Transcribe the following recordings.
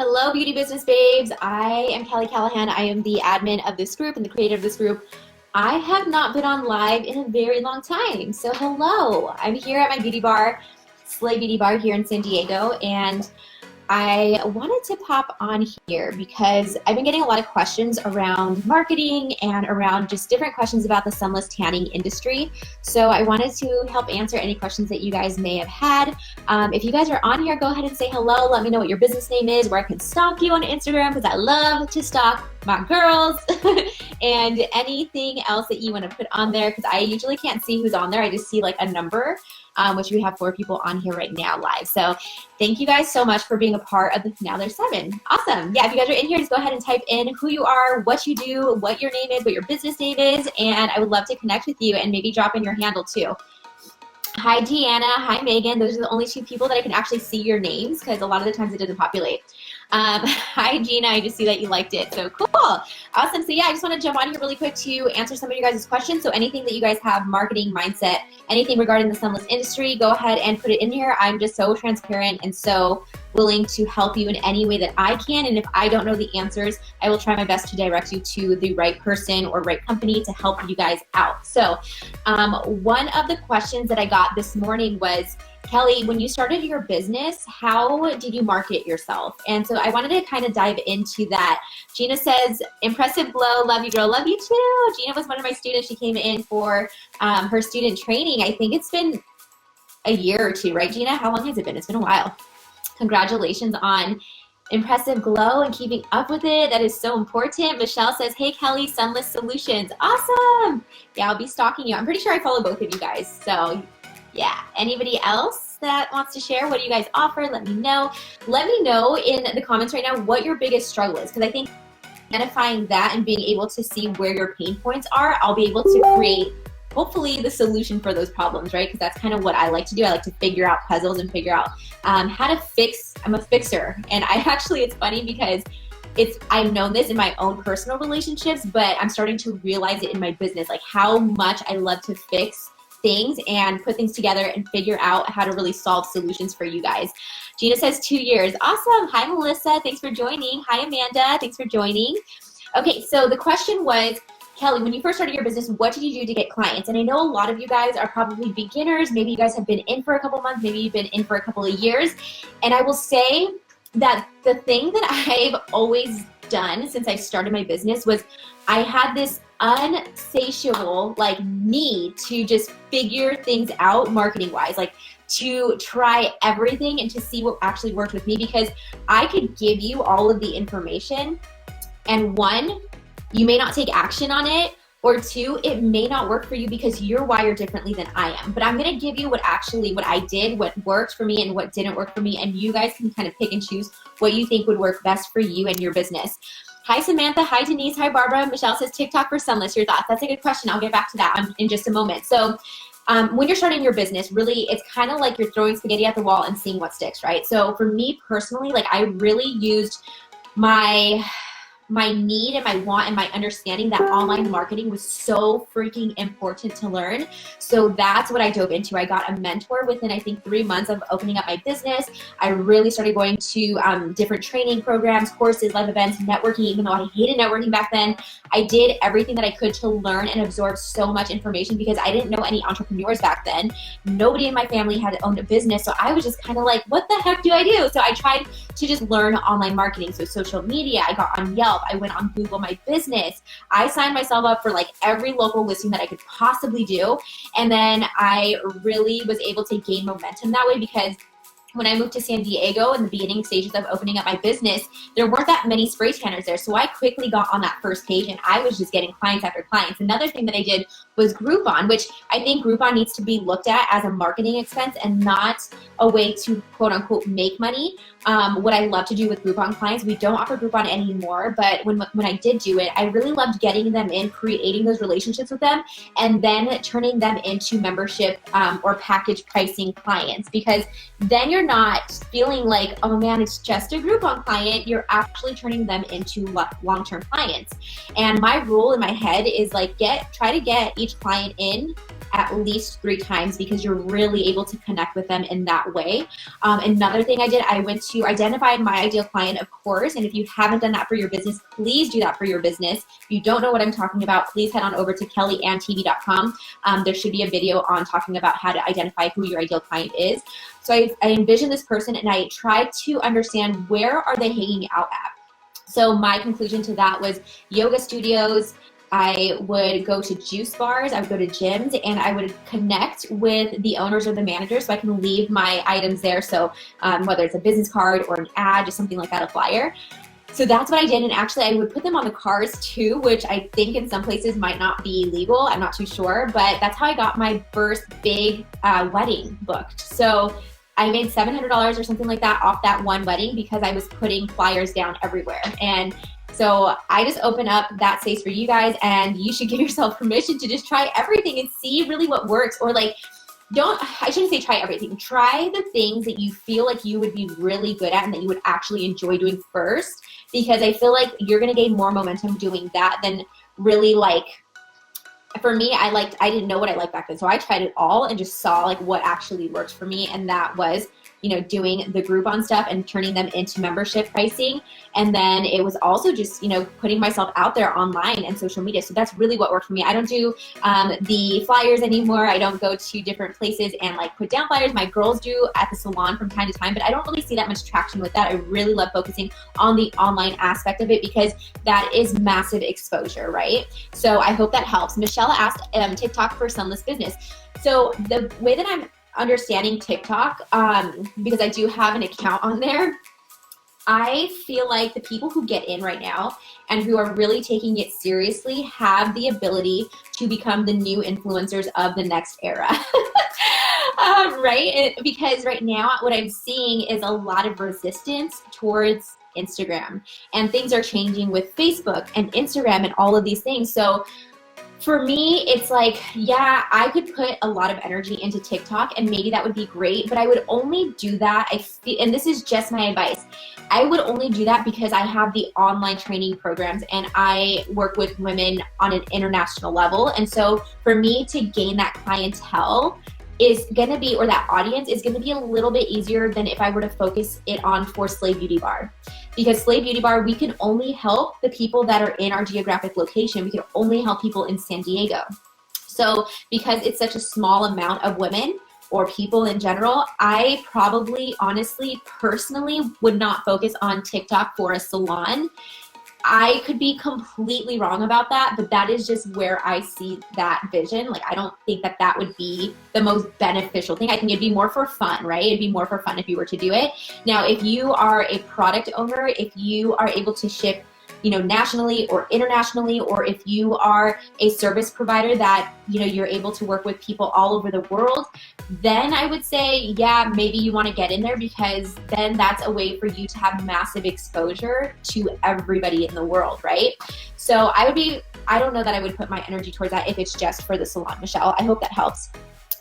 Hello, beauty business babes. I am Kelly Callaghan. I am the admin of this group and the creator of this group. I have not been on live in a very long time. So hello, I'm here at my beauty bar, Slay Beauty Bar here in San Diego, and I wanted to pop on here because I've been getting a lot of questions around marketing and around just different questions about the sunless tanning industry. So I wanted to help answer any questions that you guys may have had. If you guys are on here, go ahead and say hello. Let me know what your business name is, where I can stalk you on Instagram, because I love to stalk my girls, and anything else that you want to put on there, because I usually can't see who's on there. I just see like a number, which we have 4 people on here right now live. So thank you guys so much for being a part of the, now there's 7. Awesome. Yeah, if you guys are in here, just go ahead and type in who you are, what you do, what your name is, what your business name is, and I would love to connect with you and maybe drop in your handle too. Hi, Deanna. Hi, Megan. Those are the only 2 people that I can actually see your names, because a lot of the times it doesn't populate. Hi, Gina. I just see that you liked it. So cool. Awesome. So yeah, I just want to jump on here really quick to answer some of you guys' questions. So anything that you guys have, marketing, mindset, anything regarding the sunless industry, go ahead and put it in here. I'm just so transparent and so willing to help you in any way that I can. And if I don't know the answers, I will try my best to direct you to the right person or right company to help you guys out. So one of the questions that I got this morning was, Kelly, when you started your business, how did you market yourself? And so I wanted to kind of dive into that. Gina says, impressive glow, love you girl, love you too. Gina was one of my students. She came in for her student training. I think it's been a year or 2, right, Gina? How long has it been? It's been a while. Congratulations on impressive glow and keeping up with it. That is so important. Michelle says, hey, Kelly, Sunless Solutions. Awesome. Yeah, I'll be stalking you. I'm pretty sure I follow both of you guys. So yeah, anybody else that wants to share? What do you guys offer? Let me know. Let me know in the comments right now what your biggest struggle is, because I think identifying that and being able to see where your pain points are, I'll be able to create hopefully the solution for those problems, right? Because that's kind of what I like to do. I like to figure out puzzles and figure out how to fix. I'm a fixer, and I actually, it's funny because I've known this in my own personal relationships, but I'm starting to realize it in my business, like how much I love to fix things and put things together and figure out how to really solve solutions for you guys. Gina says 2 years. Awesome. Hi, Melissa. Thanks for joining. Hi, Amanda. Thanks for joining. Okay, so the question was, Kelly, when you first started your business, what did you do to get clients? And I know a lot of you guys are probably beginners. Maybe you guys have been in for a couple months. Maybe you've been in for a couple of years. And I will say that the thing that I've always done since I started my business was I had this unsatiable need to just figure things out marketing wise, like to try everything and to see what actually worked with me, because I could give you all of the information and 1, you may not take action on it, or 2, it may not work for you because you're wired differently than I am. But I'm gonna give you what I did, what worked for me and what didn't work for me, and you guys can kind of pick and choose what you think would work best for you and your business. Hi, Samantha. Hi, Denise. Hi, Barbara. Michelle says TikTok for sunless. Your thoughts? That's a good question. I'll get back to that in just a moment. So when you're starting your business, really, it's kind of like you're throwing spaghetti at the wall and seeing what sticks, right? So for me personally, I really used my need and my want and my understanding that online marketing was so freaking important to learn. So that's what I dove into. I got a mentor within, I think, 3 months of opening up my business. I really started going to different training programs, courses, live events, networking, even though I hated networking back then. I did everything that I could to learn and absorb so much information because I didn't know any entrepreneurs back then. Nobody in my family had owned a business. So I was just kind of like, what the heck do I do? So I tried to just learn online marketing. So social media, I got on Yelp. I went on Google My Business. I signed myself up for every local listing that I could possibly do. And then I really was able to gain momentum that way, because when I moved to San Diego in the beginning stages of opening up my business, there weren't that many spray tanners there. So I quickly got on that first page and I was just getting clients after clients. Another thing that I did was Groupon, which I think Groupon needs to be looked at as a marketing expense and not a way to quote unquote make money. What I love to do with Groupon clients, we don't offer Groupon anymore, but when I did do it, I really loved getting them in, creating those relationships with them, and then turning them into membership or package pricing clients, because then you're not feeling like, oh man, it's just a Groupon client. You're actually turning them into long-term clients. And my rule in my head is try to get each client in at least 3 times because you're really able to connect with them in that way. Another thing I did, I went to identify my ideal client, of course, and if you haven't done that for your business, please do that for your business. If you don't know what I'm talking about, please head on over to kellyantv.com. There should be a video on talking about how to identify who your ideal client is. So I envisioned this person and I tried to understand where are they hanging out at. So my conclusion to that was yoga studios. I would go to juice bars, I would go to gyms, and I would connect with the owners or the managers so I can leave my items there. So whether it's a business card or an ad, just something like that, a flyer. So that's what I did, and actually I would put them on the cars too, which I think in some places might not be legal. I'm not too sure, but that's how I got my first big wedding booked. So I made $700 or something like that off that one wedding because I was putting flyers down everywhere. And so I just open up that space for you guys, and you should give yourself permission to just try everything and see really what works. Or like, I shouldn't say try everything. Try the things that you feel like you would be really good at and that you would actually enjoy doing first, because I feel like you're gonna gain more momentum doing that than really like, for me, I didn't know what I liked back then. So I tried it all and just saw like what actually worked for me. And that was, you know, doing the Groupon stuff and turning them into membership pricing. And then it was also just, you know, putting myself out there online and social media. So that's really what worked for me. I don't do the flyers anymore. I don't go to different places and like put down flyers. My girls do at the salon from time to time, but I don't really see that much traction with that. I really love focusing on the online aspect of it because that is massive exposure, right? So I hope that helps. Michelle asked TikTok for Sunless Business. So the way that I'm understanding TikTok, because I do have an account on there, I feel like the people who get in right now and who are really taking it seriously have the ability to become the new influencers of the next era. Right? Because right now what I'm seeing is a lot of resistance towards Instagram, and things are changing with Facebook and Instagram and all of these things. So for me, it's like, yeah, I could put a lot of energy into TikTok and maybe that would be great, but I would only do that, and this is just my advice, I would only do that because I have the online training programs and I work with women on an international level. And so for me to gain that clientele is gonna be, or that audience is gonna be a little bit easier than if I were to focus it on for Slay Beauty Bar. Because Slay Beauty Bar, we can only help the people that are in our geographic location. We can only help people in San Diego. So because it's such a small amount of women or people in general, I probably, honestly, personally would not focus on TikTok for a salon. I could be completely wrong about that, but that is just where I see that vision. Like, I don't think that that would be the most beneficial thing. I think it'd be more for fun, right? It'd be more for fun if you were to do it. Now, if you are a product owner, if you are able to ship, you know, nationally or internationally, or if you are a service provider that, you know, you're able to work with people all over the world, then I would say, yeah, maybe you want to get in there, because then that's a way for you to have massive exposure to everybody in the world, right? So I don't know that I would put my energy towards that if it's just for the salon, Michelle. I hope that helps.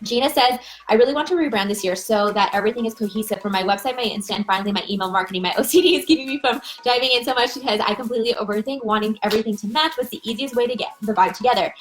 Gina says, I really want to rebrand this year so that everything is cohesive for my website, my Insta, and finally my email marketing. My OCD is keeping me from diving in so much because I completely overthink wanting everything to match. What's the easiest way to get the vibe together?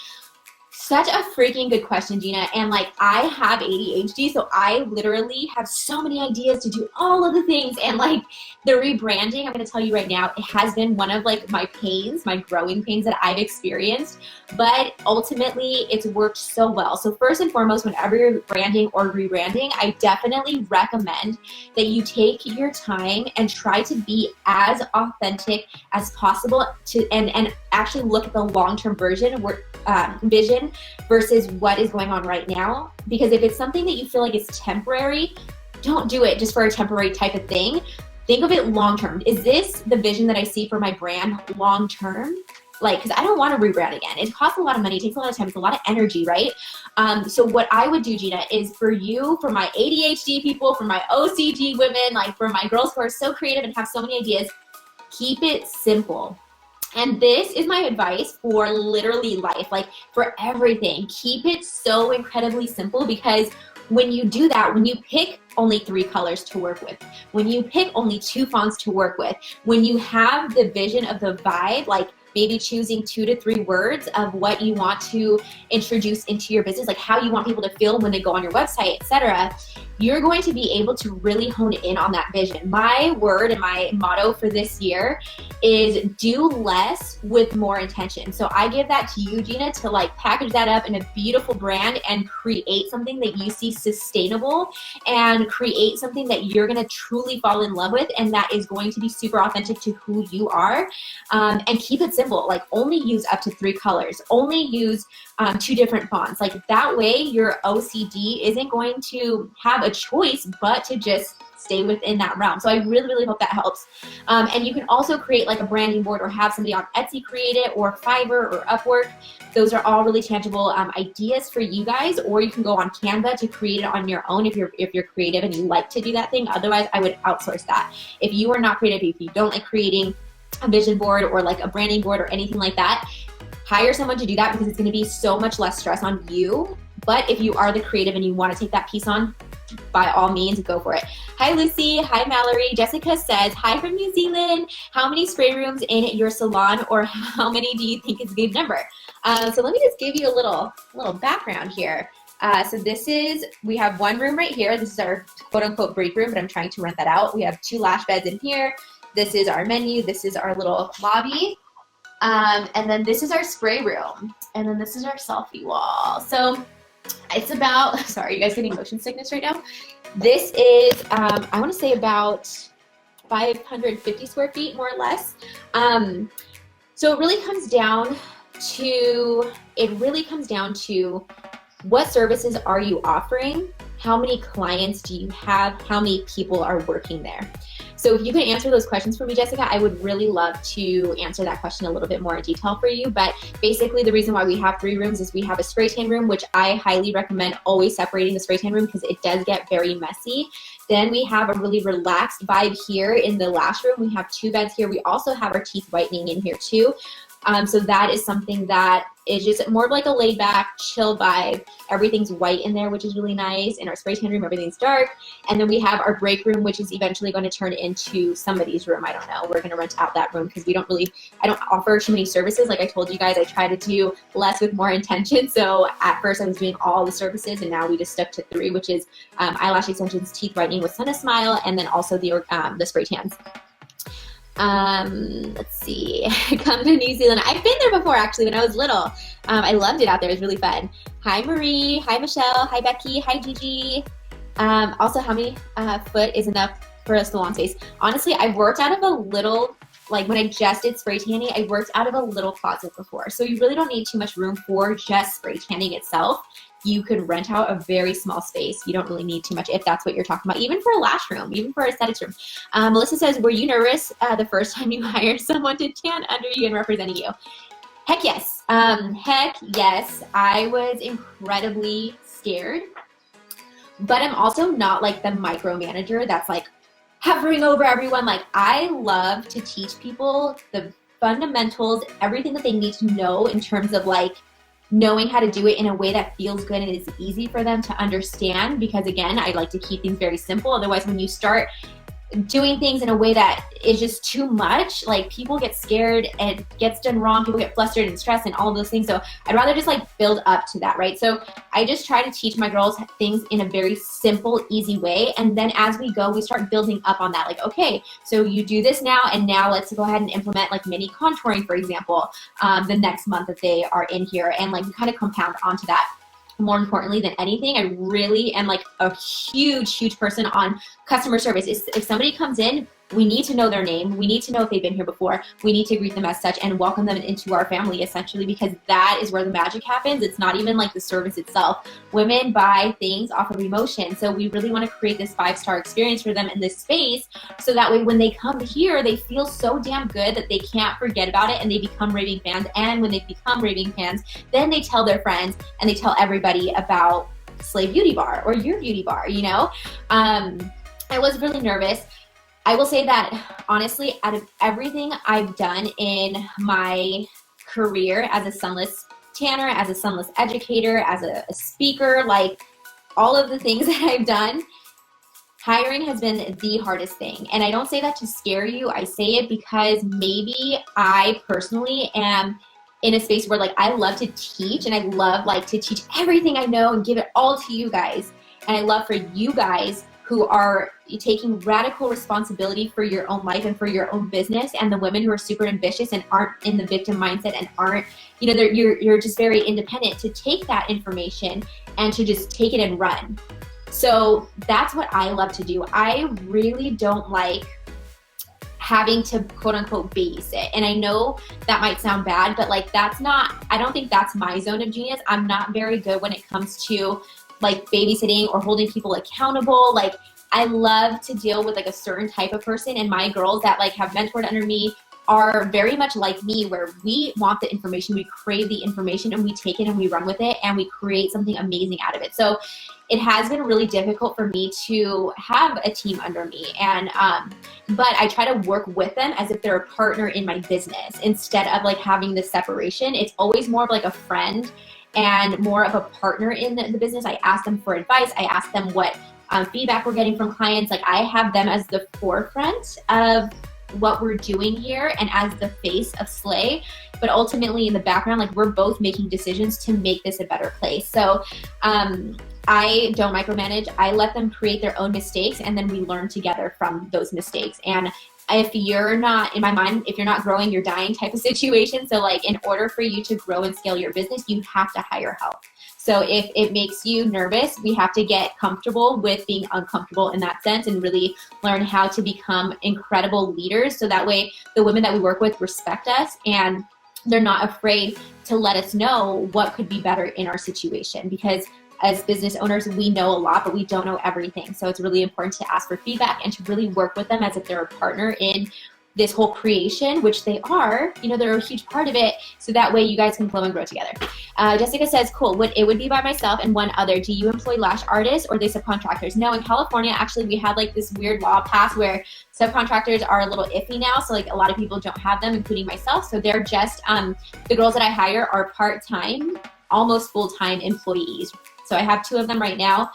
Such a freaking good question, Gina. And like, I have ADHD, so I literally have so many ideas to do all of the things. And like the rebranding, I'm going to tell you right now, it has been one of like my pains, my growing pains that I've experienced. But ultimately, it's worked so well. So first and foremost, whenever you're branding or rebranding, I definitely recommend that you take your time and try to be as authentic as possible and actually look at the long-term vision versus what is going on right now. Because if it's something that you feel like is temporary, don't do it just for a temporary type of thing. Think of it long-term. Is this the vision that I see for my brand long-term? Like, because I don't want to rebrand again. It costs a lot of money, it takes a lot of time, it's a lot of energy, right? So what I would do, Gina, is for you, for my ADHD people, for my OCD women, like for my girls who are so creative and have so many ideas, keep it simple. And this is my advice for literally life, like for everything. Keep it so incredibly simple, because when you do that, when you pick only 3 colors to work with, when you pick only 2 fonts to work with, when you have the vision of the vibe, like maybe choosing 2 to 3 words of what you want to introduce into your business, like how you want people to feel when they go on your website, etc., you're going to be able to really hone in on that vision. My word and my motto for this year is do less with more intention. So I give that to you, Gina, to like package that up in a beautiful brand and create something that you see sustainable and create something that you're going to truly fall in love with, and that is going to be super authentic to who you are. And keep it simple, like only use up to 3 colors, only use 2 different fonts. Like that way your OCD isn't going to have a choice but to just stay within that realm. So I really, really hope that helps. And you can also create like a branding board or have somebody on Etsy create it, or Fiverr or Upwork. Those are all really tangible ideas for you guys, or you can go on Canva to create it on your own if you're creative and you like to do that thing. Otherwise, I would outsource that. If you are not creative, if you don't like creating a vision board or like a branding board or anything like that, hire someone to do that, because it's going to be so much less stress on you. But if you are the creative and you want to take that piece on, by all means, go for it. Hi, Lucy. Hi, Mallory. Jessica says, hi from New Zealand. How many spray rooms in your salon, or how many do you think is a good number? So let me just give you a little background here. So we have 1 room right here. This is our quote unquote break room, but I'm trying to rent that out. We have 2 lash beds in here. This is our menu. This is our little lobby. And then this is our spray room. And then this is our selfie wall. So it's about, sorry, you guys getting motion sickness right now? This is, I want to say about 550 square feet, more or less. So it really comes down to what services are you offering? How many clients do you have? How many people are working there? So if you can answer those questions for me, Jessica, I would really love to answer that question a little bit more in detail for you. But basically the reason why we have 3 rooms is we have a spray tan room, which I highly recommend always separating the spray tan room because it does get very messy. Then we have a really relaxed vibe here in the lash room. We have 2 beds here. We also have our teeth whitening in here too. So that is something that is just more of like a laid back, chill vibe. Everything's white in there, which is really nice. In our spray tan room, everything's dark. And then we have our break room, which is eventually going to turn into somebody's room. I don't know. We're going to rent out that room because I don't offer too many services. Like I told you guys, I try to do less with more intention. So at first I was doing all the services, and now we just stuck to 3, which is eyelash extensions, teeth whitening with Sun Smile, and then also the spray tans. Let's see. Come to New Zealand. I've been there before, actually, when I was little. I loved it out there. It was really fun. Hi, Marie. Hi, Michelle. Hi, Becky. Hi, Gigi. Also, how many foot is enough for a salon space? Honestly, I worked out of a little, like when I just did spray tanning, I worked out of a little closet before. So you really don't need too much room for just spray tanning itself. You could rent out a very small space. You don't really need too much if that's what you're talking about, even for a lash room, even for a aesthetics room. Melissa says, were you nervous the first time you hired someone to tan under you and representing you? Heck yes. Heck yes. I was incredibly scared, but I'm also not like the micromanager that's like hovering over everyone. Like I love to teach people the fundamentals, everything that they need to know in terms of like knowing how to do it in a way that feels good and is easy for them to understand, because again, I like to keep things very simple. Otherwise, when you start doing things in a way that is just too much, like people get scared, it gets done wrong, people get flustered and stressed and all of those things. So I'd rather just like build up to that, right? So I just try to teach my girls things in a very simple, easy way. And then as we go, we start building up on that. Like, okay, so you do this now, and now let's go ahead and implement like mini contouring, for example, the next month that they are in here. And like we kind of compound onto that. More importantly than anything, I really am like a huge person on customer service. If somebody comes in, we need to know their name. We need to know if they've been here before. We need to greet them as such and welcome them into our family, essentially, because that is where the magic happens. It's not even like the service itself. Women buy things off of emotion. So we really want to create this 5-star experience for them in this space, so that way when they come here, they feel so damn good that they can't forget about it and they become raving fans. And when they become raving fans, then they tell their friends and they tell everybody about Slay Beauty Bar or your beauty bar, you know? I was really nervous. I will say that, honestly, out of everything I've done in my career as a sunless tanner, as a sunless educator, as a speaker, like all of the things that I've done, hiring has been the hardest thing. And I don't say that to scare you. I say it because maybe I personally am in a space where like I love to teach, and I love like to teach everything I know and give it all to you guys. And I love for you guys who are taking radical responsibility for your own life and for your own business, and the women who are super ambitious and aren't in the victim mindset and aren't, you know, you're just very independent, to take that information and to just take it and run. So that's what I love to do. I really don't like having to quote unquote babysit. And I know that might sound bad, but like I don't think that's my zone of genius. I'm not very good when it comes to like babysitting or holding people accountable. Like I love to deal with like a certain type of person, and my girls that like have mentored under me are very much like me, where we want the information, we crave the information, and we take it and we run with it and we create something amazing out of it. So it has been really difficult for me to have a team under me, and but I try to work with them as if they're a partner in my business instead of like having this separation. It's always more of like a friend and more of a partner in the business. I ask them for advice. I ask them what feedback we're getting from clients. Like I have them as the forefront of what we're doing here and as the face of Slay, but ultimately in the background, like we're both making decisions to make this a better place. So I don't micromanage. I let them create their own mistakes, and then we learn together from those mistakes. And if you're not, in my mind, if you're not growing, you're dying type of situation. So like in order for you to grow and scale your business, you have to hire help. So if it makes you nervous, we have to get comfortable with being uncomfortable in that sense and really learn how to become incredible leaders. So that way the women that we work with respect us, and they're not afraid to let us know what could be better in our situation. Because as business owners, we know a lot, but we don't know everything. So it's really important to ask for feedback and to really work with them as if they're a partner in this whole creation, which they are, you know, they're a huge part of it. So that way you guys can flow and grow together. Jessica says, cool, it would be by myself and one other. Do you employ lash artists or are they subcontractors? No, in California, actually, we had like this weird law passed where subcontractors are a little iffy now. So like a lot of people don't have them, including myself. So they're just, the girls that I hire are part-time, almost full-time employees. So I have two of them right now,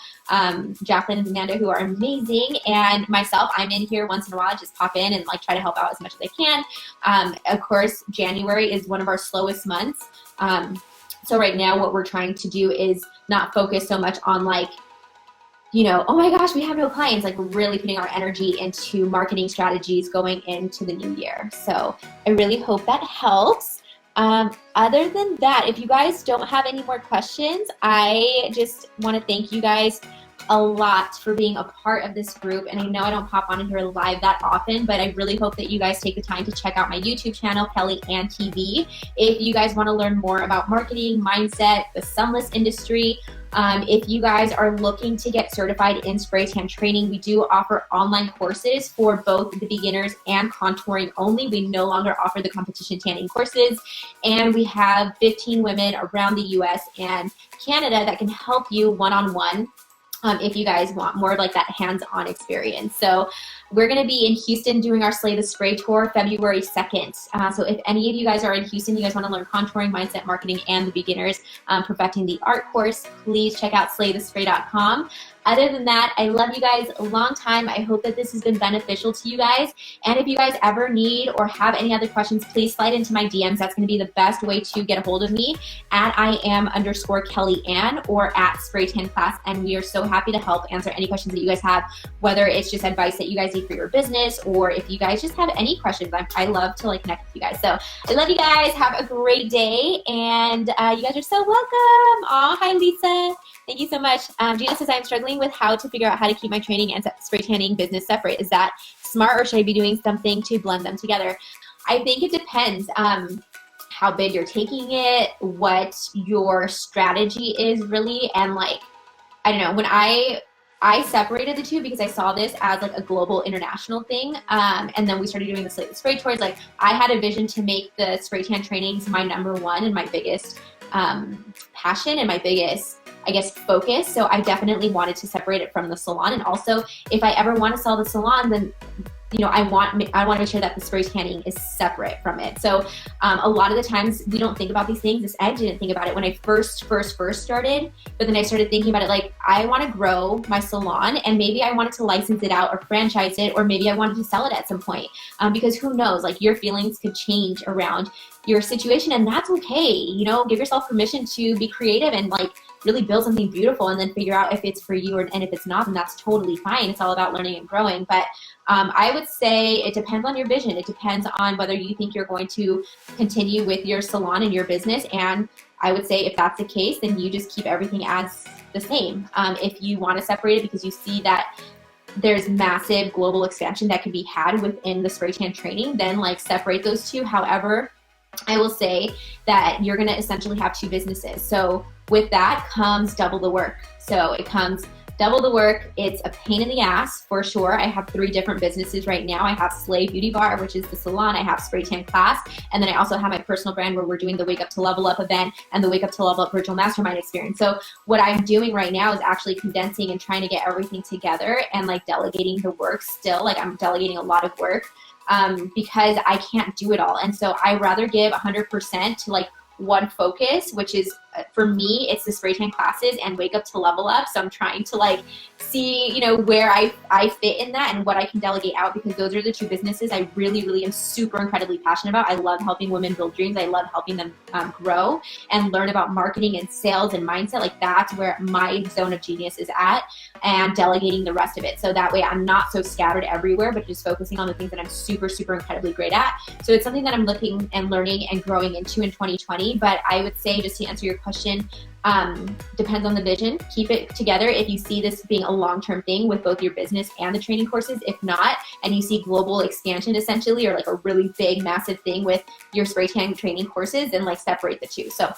Jacqueline and Amanda, who are amazing, and myself, I'm in here once in a while, just pop in and like try to help out as much as I can. Of course, January is one of our slowest months. So right now what we're trying to do is not focus so much on like, you know, oh my gosh, we have no clients. Like we're really putting our energy into marketing strategies going into the new year. So I really hope that helps. Other than that, if you guys don't have any more questions, I just want to thank you guys a lot for being a part of this group. And I know I don't pop on here live that often, but I really hope that you guys take the time to check out my YouTube channel, CallAnn TV. If you guys want to learn more about marketing, mindset, the sunless industry, if you guys are looking to get certified in spray tan training, we do offer online courses for both the beginners and contouring only. We no longer offer the competition tanning courses, and we have 15 women around the US and Canada that can help you one-on-one if you guys want more of like that hands-on experience. So we're going to be in Houston doing our Slay the Spray tour February 2nd. So if any of you guys are in Houston, you guys want to learn contouring, mindset, marketing, and the beginners perfecting the art course, please check out slaythespray.com. Other than that, I love you guys a long time. I hope that this has been beneficial to you guys. And if you guys ever need or have any other questions, please slide into my DMs. That's going to be the best way to get a hold of me at Iam_CallAnn or at SprayTanClass. And we are so happy to help answer any questions that you guys have, whether it's just advice that you guys need for your business, or if you guys just have any questions. I love to like connect with you guys. So I love you guys. Have a great day. And you guys are so welcome. Oh, hi, Lisa. Thank you so much. Gina says, I'm struggling with how to figure out how to keep my training and spray tanning business separate. Is that smart, or should I be doing something to blend them together? I think it depends how big you're taking it, what your strategy is really, and like, I don't know, when I separated the two because I saw this as like a global international thing, and then we started doing the Slay the Spray tours. Like I had a vision to make the spray tan trainings my #1 and my biggest passion and my biggest, I guess, focus. So I definitely wanted to separate it from the salon. And also, if I ever want to sell the salon, then you know, I want to make sure that the spray tanning is separate from it. So a lot of the times we don't think about these things. I didn't think about it when I first started, but then I started thinking about it like, I want to grow my salon and maybe I wanted to license it out or franchise it, or maybe I wanted to sell it at some point, because who knows, like your feelings could change around your situation, and that's okay. You know, give yourself permission to be creative and like really build something beautiful, and then figure out if it's for you, and if it's not, then that's totally fine. It's all about learning and growing. But I would say it depends on your vision. It depends on whether you think you're going to continue with your salon and your business. And I would say if that's the case, then you just keep everything as the same. If you want to separate it because you see that there's massive global expansion that can be had within the spray tan training, then like separate those two. However, I will say that you're going to essentially have two businesses. So with that comes double the work. So it comes double the work. It's a pain in the ass for sure. I have 3 different businesses right now. I have Slay Beauty Bar, which is the salon. I have Spray Tan Class. And then I also have my personal brand where we're doing the Wake Up to Level Up event and the Wake Up to Level Up virtual mastermind experience. So what I'm doing right now is actually condensing and trying to get everything together and like delegating the work still. Like I'm delegating a lot of work because I can't do it all. And so I rather give 100% to like one focus, which is for me, it's the spray tan classes and Wake Up to Level Up. So I'm trying to like see, you know, where I fit in that and what I can delegate out, because those are the 2 businesses I really am super incredibly passionate about. I love helping women build dreams. I love helping them grow and learn about marketing and sales and mindset. Like that's where my zone of genius is at, and delegating the rest of it. So that way I'm not so scattered everywhere, but just focusing on the things that I'm super incredibly great at. So it's something that I'm looking and learning and growing into in 2020. But I would say, just to answer your question, depends on the vision. Keep it together if you see this being a long-term thing with both your business and the training courses. If not, and you see global expansion essentially, or like a really big massive thing with your spray tan training courses, then like separate the 2. So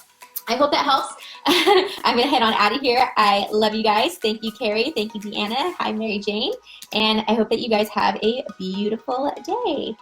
I hope that helps. I'm gonna head on out of here. I love you guys. Thank you, Carrie. Thank you, Deanna. Hi, Mary Jane. And I hope that you guys have a beautiful day.